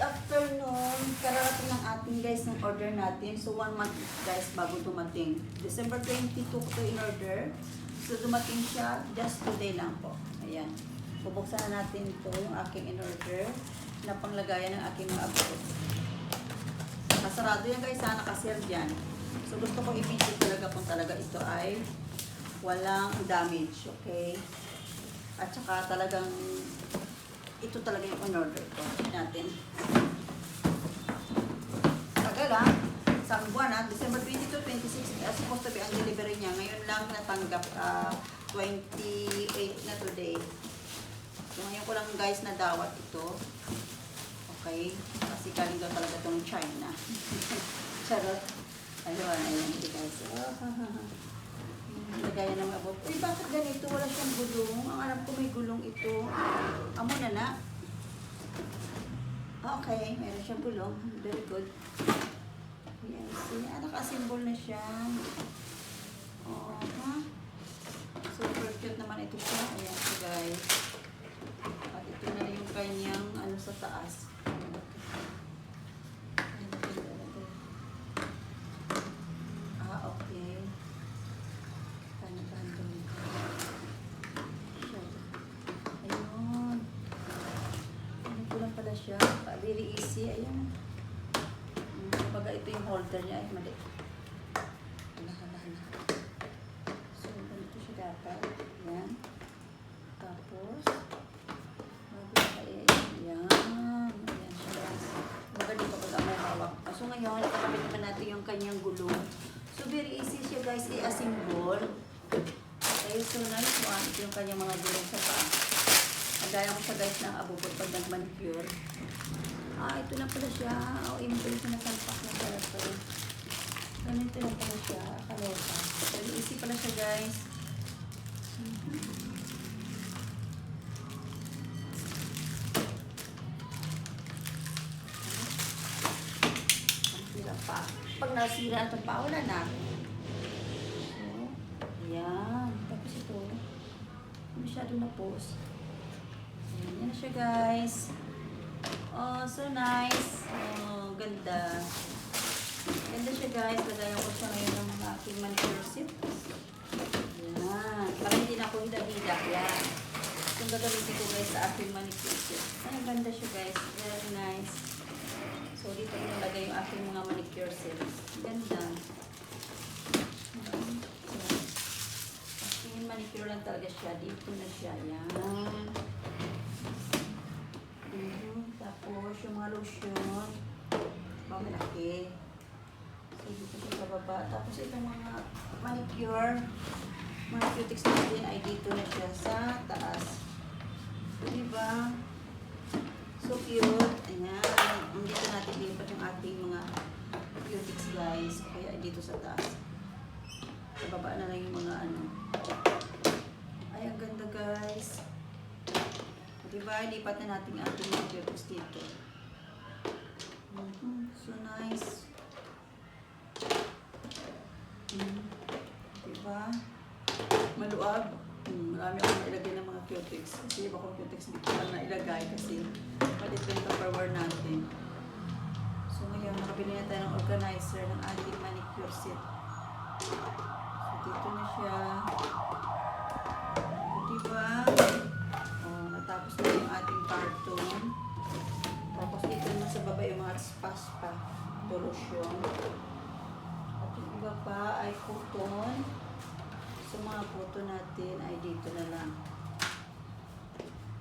afternoon. Kararating ng ating guys ng order natin. So 1 month guys bago dumating. December 22 ko ito in order. So dumating siya just today lang po. Ayan. Bubuksan na natin ito yung aking in order na panglagayan ng aking mga abot. Kasarado yan guys ha, nakasir dyan. So gusto ko i-video talaga kung talaga ito ay walang damage. Okay? At saka talagang ito talaga yung in-order ko natin. Tagal ha. Isang buwan ha. December 22, 26. Supposed to be ang delivery niya. Ngayon lang natanggap 28 na today. So ngayon ko lang guys nadawat ito. Okay. Kasi galing daw talaga itong China. Charot. Ayun. Ayun. Guys. Lagayan ng abot. Uy, bakit ganito? Wala siyang gulong. Ang alam ko may gulong ito. Amo na. Okay, meron siyang gulong. Very good. Yes. Naka-symbol na siya. Oh, ha? Super cute naman ito siya. Ayan siya, guys. At ito na yung kanyang ano sa taas. Siya. Very easy. Ayan. Kumbaga ito yung holder niya. Ay, mali. Hala. So, ganito siya dapat. Ayan. Tapos, ayan. Ayan siya. Kumbaga dito pag may hawak. So, ngayon, nakakabit naman natin yung kanyang gulong. So, very easy siya guys. I-assemble. Okay, so nice one. Ito yung kanyang mga gulong sa paa. Gaya ko siya guys ng abubot pag nag-manicure. Ito na pala siya. Inipin ko na salpak na pala ito. Ganito na pala siya. Kaloka. Pero easy pala siya guys. Ang sira pa. Pag nasira itong pa, wala na. So, ayan. Tapos ito. Masyado na pose. Yan na siya guys. Oh, so nice. Oh, ganda. Ganda siya guys. Lagayan ko siya ngayon ng aking manicure set. Yan. Para hindi na ako hidag-hidag. Yan. Itong gagamitin ko guys sa aking manicure set. Ay, ganda siya guys. Very nice. So, dito inalagay yung aking mga manicure sets. Ganda. Aking manicure lang talaga siya. Dito na siya. Yan. Tapos, yung mga lotion, malaki. So, dito siya sa baba. Tapos, itong mga manicure, mga cutics natin ay dito na siya sa taas. So, diba? So cute. Ayan. Dito natin lipat yung ating mga cutics, guys. Kaya dito sa taas. Sa baba na lang yung mga ano. Ay, ang ganda, guys. Diba, lipat na natin ang ating mga cutics dito. So nice. Diba? Maluag. Marami akong ilagay ng mga cutics. Kasi iba kong cutics dito lang na ilagay kasi palit yung tupperware natin. So ngayon, nakabili na tayo ng organizer ng ating manicure set. So dito na siya. Diba? Tapos na yung ating carton. Tapos dito na sa baba yung mga spaspa, lotion. At yung iba pa ay cotton. So mga cotton natin ay dito na lang.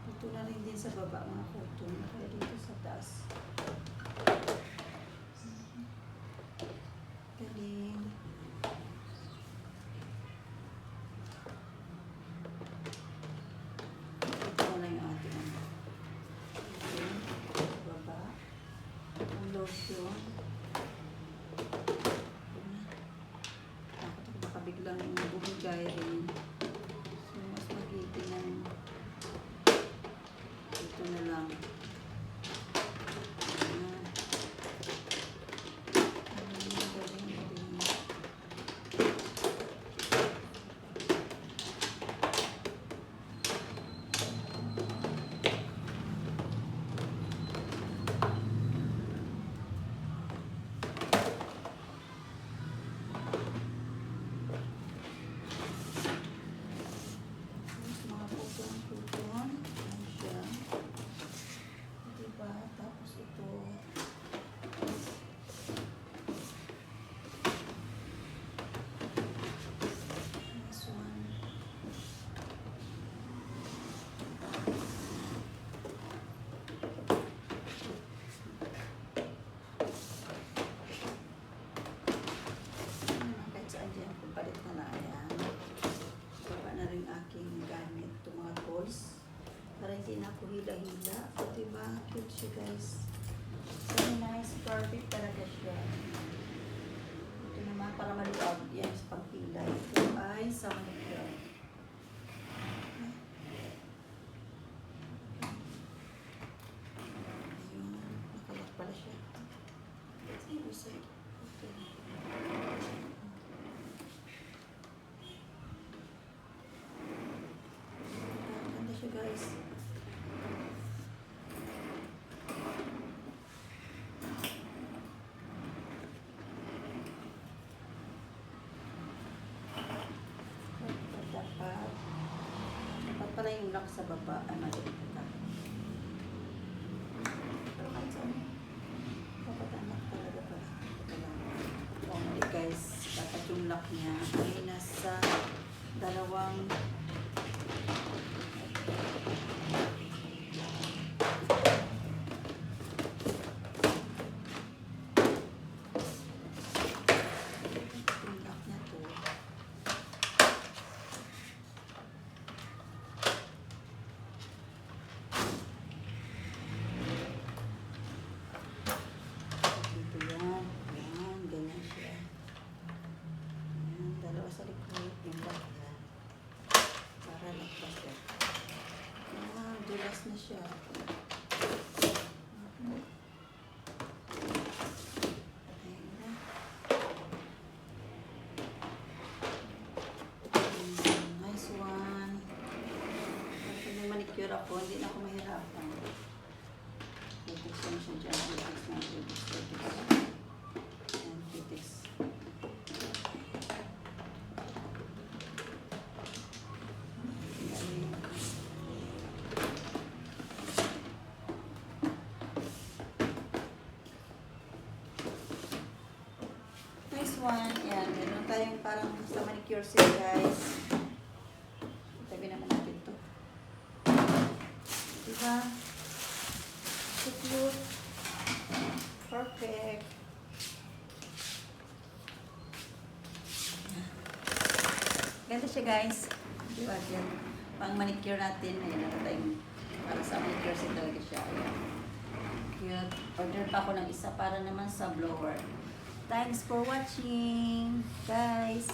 Dito na rin din sa baba mga cotton. Kaya dito sa taas. Galing. Lotion. Takot ako baka biglang bumigay rin. So, mas magiging ng ito na lang. Para hindi na ako hila-hila. O, diba? Cute siya, guys. So, nice. Perfect talaga siya. Ito naman, para maluwag. Yan, sa pagpilay. Ito ay sa manicure. Ayun. Nakalak pala siya. Ayun, isa. Okay. Ganda siya, guys. Dapat pala yung lock sa baba ay maliit na. Pero kahit saan, dapat ang lock talaga pala. Ito lang. Okay guys, dapat yung lock niya ay nasa dalawang yung lock niya to. Dito yan. Yan. Ganyan siya. Yan. Dalawa sa likod. Yung lock yan. Para lakbas yan. Ah, dulas na siya. Ayan na. Nice one. Pag may manicure ako, hindi na ako mahirapan. Cutics lang siya dyan. Cutics na. Cutics. Ayan, cutics. Nice one. Ayan, meron tayong parang sa manicure set, guys. Tabi naman natin to. Diba? So cute. Perfect. Ganda siya, guys. Diba? Yan. Pang manicure natin. Ayan, meron tayong para sa manicure set talaga siya. Ayan. Cute. Order pa ako ng isa para naman sa blower. Thanks for watching, guys.